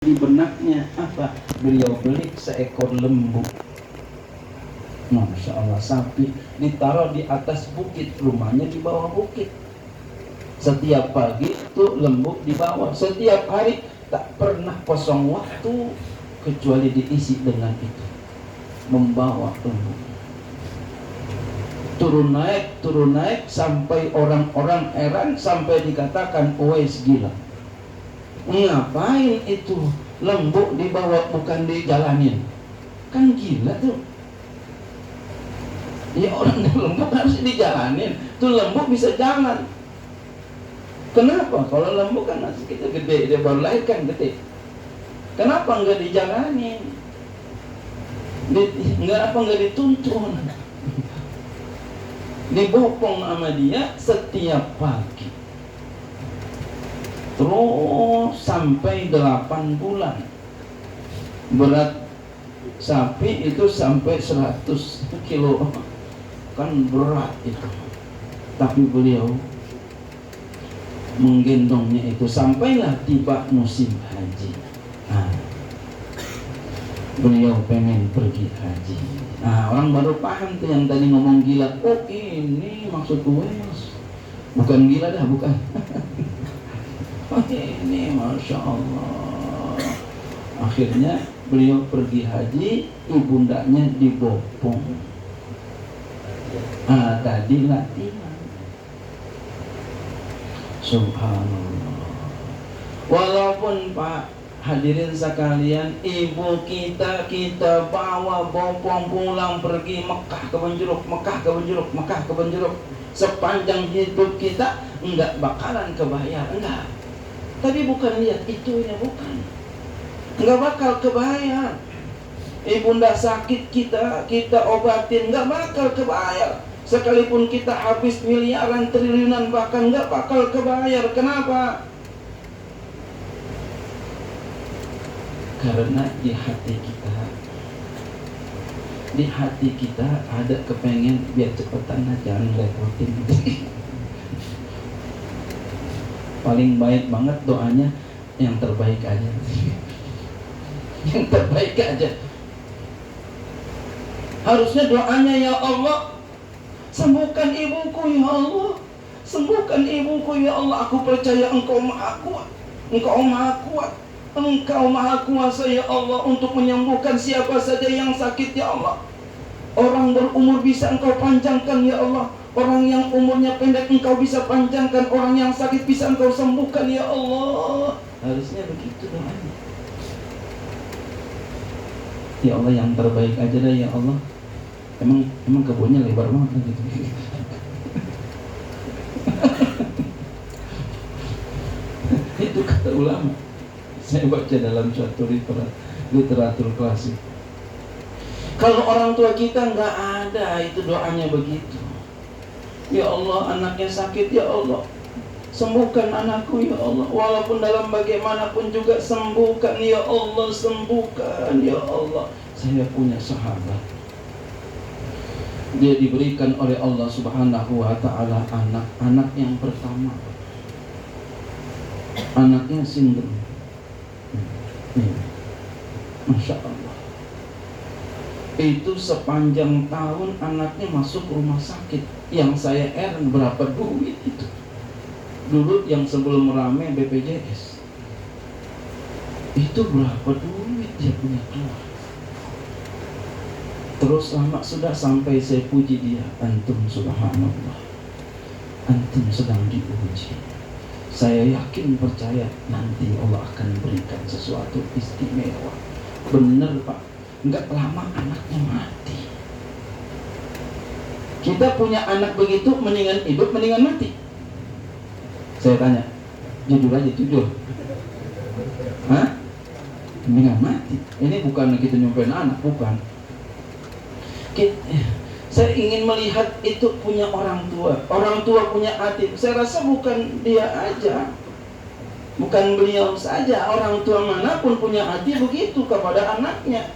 Di benaknya apa? Beliau beli seekor lembu. Masya Allah, sapi ditaruh di atas bukit, rumahnya di bawah bukit. Setiap pagi itu lembu dibawa, setiap hari tak pernah kosong waktu kecuali diisi dengan itu, membawa lembu. Turun naik sampai orang-orang heran, sampai dikatakan Uwais gila. Ngapain itu lembu dibawa bukan dijalanin? Kan gila tuh. Ya orang lembu harus dijalanin. Tuh lembu bisa jalan. Kenapa? Kalau lembu kan masih kita gede, dia baru lahir kan gede. Kenapa nggak dijalanin? Nggak dituntun? Dibopong sama dia setiap pagi. Terus sampai 8 bulan. Berat sapi itu sampai 100 kilo. Kan berat itu. Tapi beliau menggendongnya itu sampailah tiba musim haji. Beliau pengen pergi haji. Orang baru paham tuh yang tadi ngomong gila. Oh ini maksud gue, bukan gila dah, bukan. Oh ini Masya Allah. Akhirnya beliau pergi haji, ibundanya dibopong. Tadi latihan. Subhanallah. Walaupun Pak hadirin sekalian, ibu kita bawa bopong pulang pergi Mekah ke Benjeruk, Mekah ke Benjeruk. Sepanjang hidup kita enggak bakalan kebayar, enggak. Tapi bukan lihat itunya, bukan. Enggak bakal kebayar. Ibunda sakit kita obatin, enggak bakal kebayar. Sekalipun kita habis miliaran, triliunan, bahkan enggak bakal kebayar. Kenapa? Karena di hati kita ada kepengen biar cepetan aja, jangan repotin. Paling baik banget doanya yang terbaik aja. Yang terbaik aja. Harusnya doanya, ya Allah, sembuhkan ibuku ya Allah, sembuhkan ibuku ya Allah. Aku percaya Engkau Maha Kuat, Engkau Maha Kuat, Engkau Maha Kuasa ya Allah untuk menyembuhkan siapa saja yang sakit ya Allah. Orang berumur bisa Engkau panjangkan ya Allah. Orang yang umurnya pendek Engkau bisa panjangkan. Orang yang sakit bisa Engkau sembuhkan ya Allah. Harusnya begitu doanya. Ya Allah, yang terbaik aja dah ya Allah. Emang kebunnya lebar banget gitu. Itu kata ulama. Saya baca dalam suatu literatur klasik. Kalau orang tua kita nggak ada itu doanya begitu. Ya Allah, anaknya sakit ya Allah, sembuhkan anakku ya Allah. Walaupun dalam bagaimanapun juga sembuhkan ya Allah, sembuhkan ya Allah. Saya punya sahabat, dia diberikan oleh Allah Subhanahu wa ta'ala anak yang pertama, anaknya sindrom. Masya Allah. Itu sepanjang tahun anaknya masuk rumah sakit. Yang saya heran berapa duit itu. Dulu yang sebelum rame BPJS, itu berapa duit dia punya keluar. Terus lama sudah sampai saya puji dia, antum subhanallah, antum sedang diuji. Saya yakin percaya nanti Allah akan berikan sesuatu istimewa. Bener Pak, enggak lama anaknya mati. Kita punya anak begitu, mendingan hidup mendingan mati. Saya tanya, jujur aja, jujur. Mendingan mati. Ini bukan kita nyumpain anak, bukan. Saya ingin melihat itu punya orang tua punya hati. Saya rasa bukan dia aja, bukan beliau saja, orang tua manapun punya hati begitu kepada anaknya.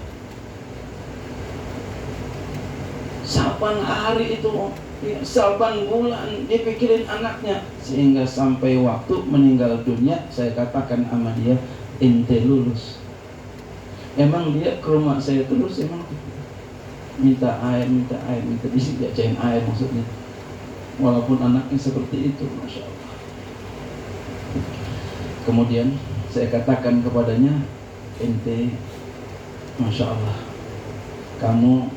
Saban hari itu, saban bulan dipikirin anaknya, sehingga sampai waktu meninggal dunia saya katakan sama dia, ente lulus. Emang dia ke rumah saya terus emang minta air, minta bisik diajain air maksudnya. Walaupun anaknya seperti itu, Masya Allah. Kemudian saya katakan kepadanya, ente Masya Allah, kamu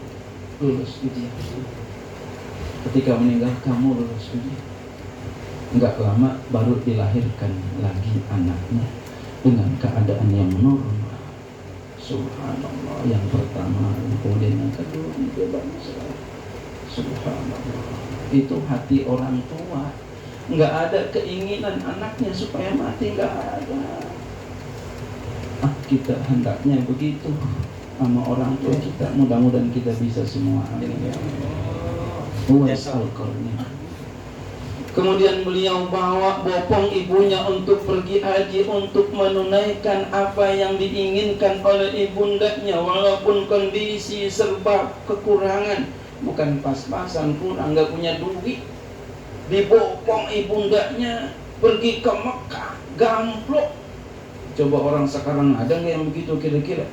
lulus ujian. Ketika meninggal kamu lulus ujian. Enggak lama baru dilahirkan lagi anaknya dengan keadaan yang normal. Subhanallah, yang pertama, kemudian yang kedua, dia bangsa. Subhanallah, itu hati orang tua. Enggak ada keinginan anaknya supaya mati, enggak ada. Kita hendaknya begitu sama orang tua kita. Mudah-mudahan kita bisa semua. Uwais Al-Qarni. Kemudian beliau bawa bopong ibunya untuk pergi haji, untuk menunaikan apa yang diinginkan oleh ibundanya, walaupun kondisi serba kekurangan, bukan pas-pasan, kurang, nggak punya duit. Dibopong ibundanya pergi ke Mekah, gamplok. Coba orang sekarang ada nggak yang begitu kira-kira?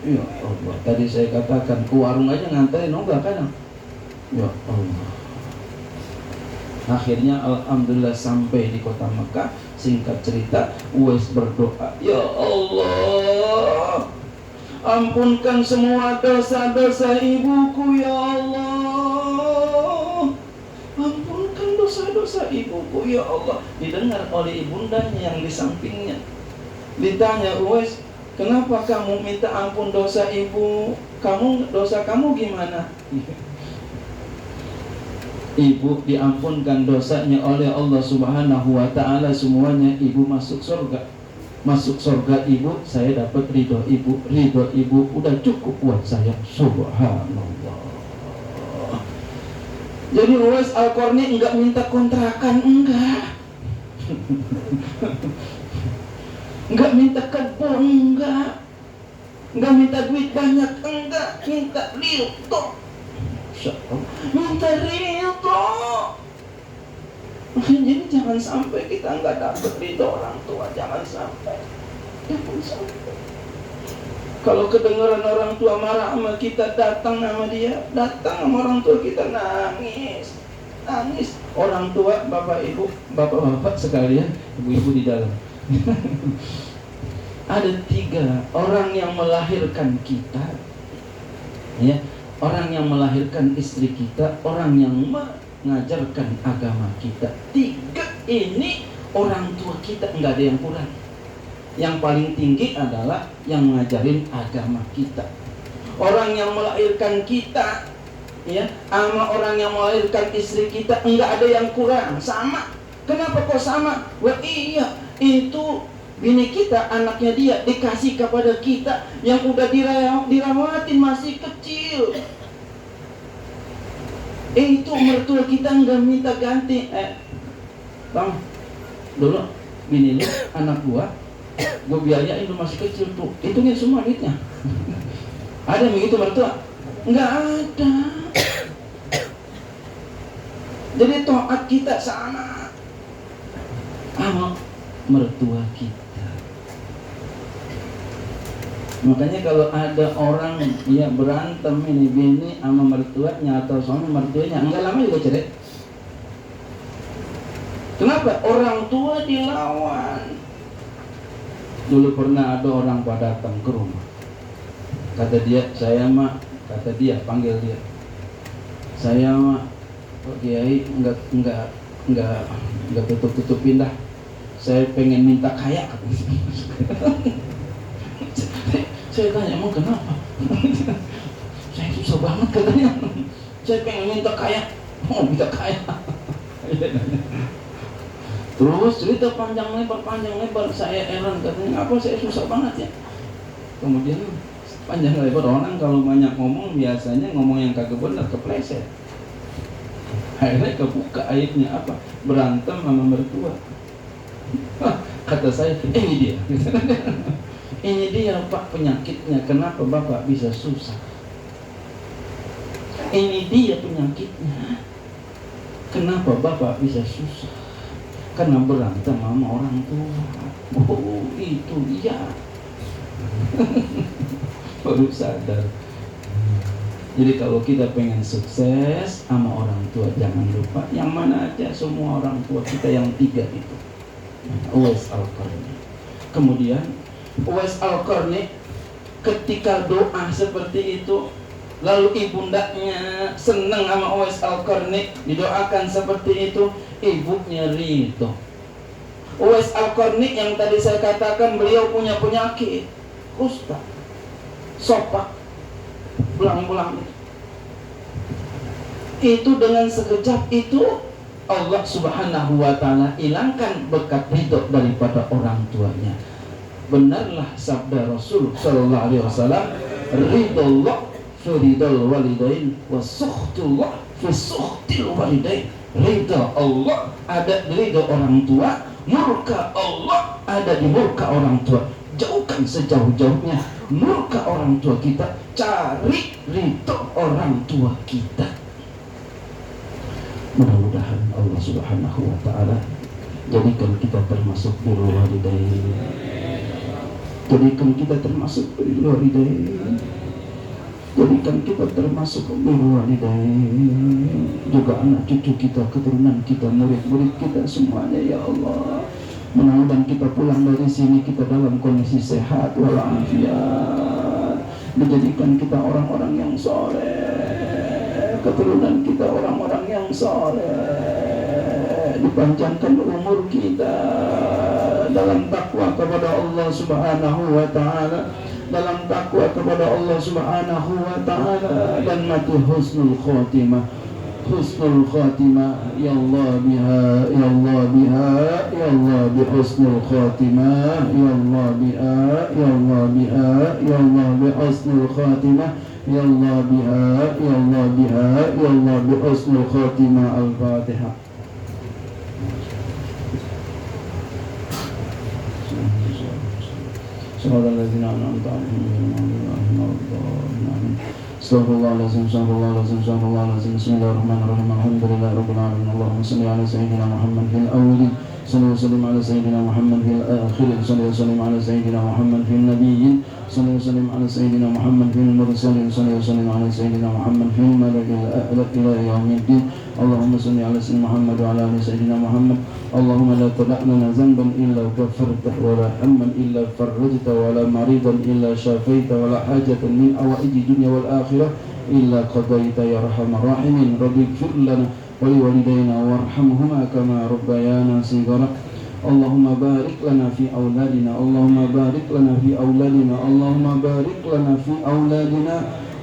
Ya Allah, tadi saya katakan ke warung aja nganterin, enggak kan? Ya Allah. Akhirnya alhamdulillah sampai di kota Mekah. Singkat cerita, Uwais berdoa, ya Allah, ampunkan semua dosa-dosa ibuku ya Allah. Ampunkan dosa-dosa ibuku ya Allah. Didengar oleh ibundanya yang di sampingnya. Ditanya, Uwais, kenapa kamu minta ampun dosa ibu? Dosa kamu gimana? Ibu diampunkan dosanya oleh Allah Subhanahu wa ta'ala semuanya. Ibu masuk surga. Masuk surga ibu, saya dapat ridho ibu. Ridho ibu udah cukup buat saya. Subhanallah. Jadi Uwais Al-Qarni enggak minta kontrakan, enggak. Enggak minta kebun, enggak. Enggak minta duit banyak, enggak. Minta ridho. Minta ridho. Jadi jangan sampai kita nggak dapat ridho orang tua, jangan sampai. Kalau kedengaran orang tua marah sama kita, datang sama dia, datang sama orang tua kita, nangis. Orang tua, bapak ibu, bapak sekalian, ibu-ibu di dalam. Ada 3 orang yang melahirkan kita, ya. Orang yang melahirkan istri kita, orang yang mengajarkan agama kita. 3 ini orang tua kita, enggak ada yang kurang. Yang paling tinggi adalah yang mengajarin agama kita. Orang yang melahirkan kita, ya, sama orang yang melahirkan istri kita, enggak ada yang kurang, sama. Kenapa kok sama? Wah iya, itu bini kita, anaknya dia dikasih kepada kita yang udah dirawatin masih kecil. Itu mertua kita nggak minta ganti. Bang, dulu bini lu, anak gua biayain lu masih kecil tuh, hitungin semua duitnya. Ada yang begitu mertua? Nggak ada. Jadi taat kita sama mertua kita. Makanya kalau ada orang ya berantem ini bini sama mertuanya atau suami mertuanya, enggak lama juga cerai. Kenapa? Orang tua dilawan. Dulu pernah ada orang pada datang ke rumah. Kata dia, panggil dia. Saya mah Pak Kiai enggak tutup-tutupin dah. Saya pengen minta kaya. Saya tanya, emang kenapa? Saya susah banget katanya. Saya pengen minta kaya. Minta kaya. Terus cerita panjang lebar, saya heran katanya, apa saya susah banget ya. Kemudian panjang lebar, orang kalau banyak ngomong biasanya ngomong yang kagak benar, kepleset. Akhirnya kebuka aibnya apa? Berantem sama mertua. Kata saya, ini dia. Ini dia Pak penyakitnya, kenapa Bapak bisa susah. Ini dia penyakitnya, kenapa Bapak bisa susah. Karena berantem sama orang tua. Oh itu iya. Baru sadar. Jadi kalau kita pengen sukses sama orang tua, jangan lupa yang mana aja semua orang tua kita yang 3 itu. Uwais Al-Qarni. Kemudian Uwais Al-Qarni ketika doa seperti itu, lalu ibundanya senang sama Uwais Al-Qarni, didoakan seperti itu, ibunya ridho. Uwais Al-Qarni yang tadi saya katakan beliau punya penyakit kusta, sopak, belang-belang. Itu dengan sekejap itu Allah Subhanahu wa ta'ala hilangkan berkat ridho daripada orang tuanya. Benarlah sabda Rasul sallallahu alaihi wasallam, ridallah fi ridal walidain wa sukhtullah fi sukhtil walidain. Ridha Allah ada di ridha orang tua, murka Allah ada di murka orang tua. Jauhkan sejauh-jauhnya murka orang tua kita, cari ridho orang tua kita. Mudah-mudahan Allah Subhanahu wa ta'ala jadikan kita termasuk birrul walidain. Jadikan kita termasuk birrul walidain. Jadikan kita termasuk birrul walidain. Juga anak cucu kita, keturunan kita, murid-murid kita semuanya ya Allah. Mudah-mudahan kita pulang dari sini kita dalam kondisi sehat walafiat. Dijadikan kita orang-orang yang soleh, keturunan kita orang-orang yang soleh, dipanjangkan umur kita dalam takwa kepada Allah Subhanahu wa ta'ala, dalam takwa kepada Allah Subhanahu wa ta'ala, dan mati husnul khatimah. Husnul khatimah ya Allah biha, ya Allah biha, ya Allah bi husnul khatimah, ya Allah biha, ya Allah biha, ya Allah bi husnul khatimah, ya Allah biha, ya Allah biha, ya Allah bi husnul khatimah. Al-Fatihah. Subhanallazina an'amta 'alaihim Astaghfirullahaladzim, astaghfirullahaladzim, astaghfirullahaladzim. Bismillahirrahmanirrahim. Alhamdulillahirabbil alamin. Allahumma shalli ala sayyidina Muhammad fil awwalin, salli wa sallim ala sayyidina Muhammad fil akhirin, salli wa sallim ala sayyidina Muhammad fil nabiyyin, salli wa sallim ala sayyidina Muhammad fil mursalin, salli wa sallim ala sayyidina Muhammad fil mala'il a'la ila yaumiddin. Allahumma salli ala sayyidina Muhammad wa ala ali sayyidina Muhammad. Allahumma la tada' lana dhanban illa ghafartah, wa la hamman illa farajtah, wa la maridan illa syafaitah, wa la hajatan min awaiji dunya wal akhirah illa qadaita ya arhamar rahimin. Rabbi ighfir lana wa liwalidayna warhamhuma kama rabbayana shighara. Allahumma barik lana fi auladina, Allahumma barik lana fi auladina, Allahumma barik lana fi auladina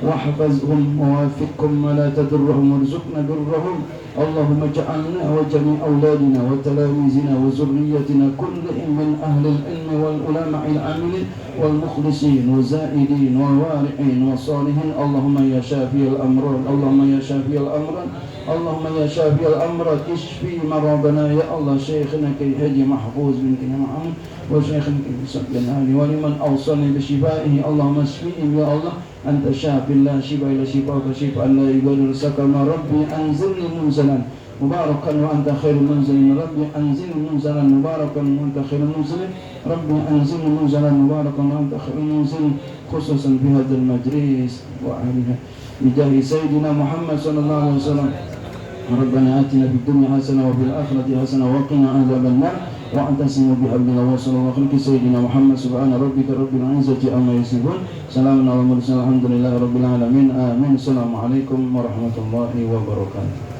واحفظهم ووافقهم ولا تضرهم وارزقنا برهم. اللهم اجعلنا وجميع أولادنا وتلاميذنا وذريتنا كلهم من أهل العلم والعلماء العاملين والمخلصين والزائدين والوارعين والصالحين. اللهم يا شافي الأمراض، اللهم يا شافي الأمراض، اللهم يا شافي الأمراض اشفي مرضنا يا الله. شيخنا كالحاج محفوظ بن محمد وشيخنا كالحسن بن علي ولمن أوصلني بشفائه اللهم اشفيهم يا الله. أنت شافي لا شفاء إلا شفاءك شفاء لا يغادر سقما. ربي أنزلني منزلا مباركا وأنت خير منزل. ربي أنزلني منزلا مباركا وأنت خير منزل. ربي أنزلني منزلا مباركا وأنت خير منزل، خصوصا في هذا المجلس وأهلها بجاه سيدنا محمد صلى الله عليه وسلم. ربنا آتنا في الدنيا حسنة وفي الآخرة حسنة وقنا عذاب النار. واعتصموا بحبل الله وصلى الله على سيدنا محمد. سبحان ربك رب العزة عما يصفون، سلام على المرسلين، الحمد لله رب العالمين، آمين. السلام عليكم ورحمة الله وبركاته.